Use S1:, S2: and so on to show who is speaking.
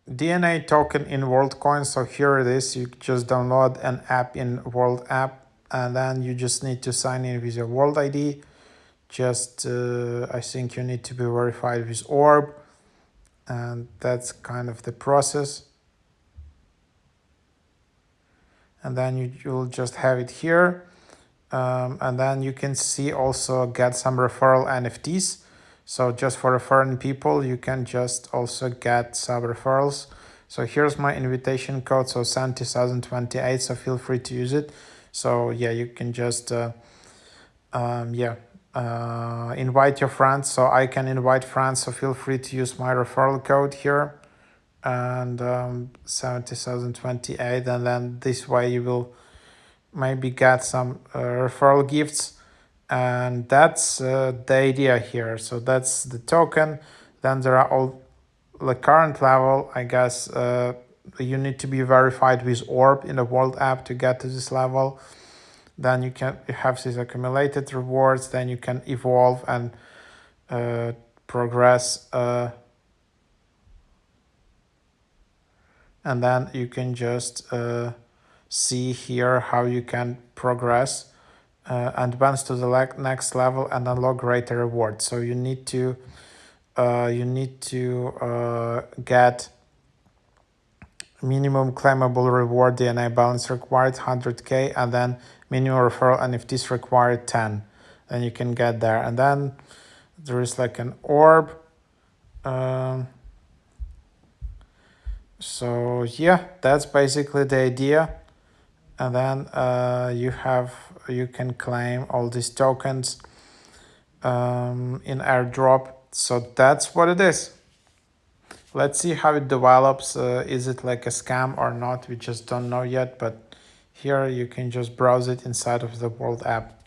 S1: DNA token in Worldcoin. So here it is. You just download an app in World app, and then you just need to sign in with your World ID. Just I think you need to be verified with Orb, and that's kind of the process. And then you'll just have it here. And then you can see also get some referral NFTs. So just for referring people, you can just also get some referrals. So here's my invitation code, so 70,028. So feel free to use it. So yeah, you can just invite your friends. So I can invite friends. So feel free to use my referral code here, and 70,028. And then this way you will maybe get some referral gifts. And that's the idea here. So that's the token. Then there are all the current level. I guess you need to be verified with Orb in the World app to get to this level. Then you have these accumulated rewards. Then you can evolve and progress. And then you can just see here how you can progress, advance to the next level, and unlock greater rewards. So you need to get minimum claimable reward DNA balance required 100k, and then minimum referral NFTs required 10. Then you can get there, and then there is like an orb. So yeah, that's basically the idea. And then you can claim all these tokens in airdrop. So that's what it is. Let's see how it develops. Is it like a scam or not? We just don't know yet, but here you can just browse it inside of the World app.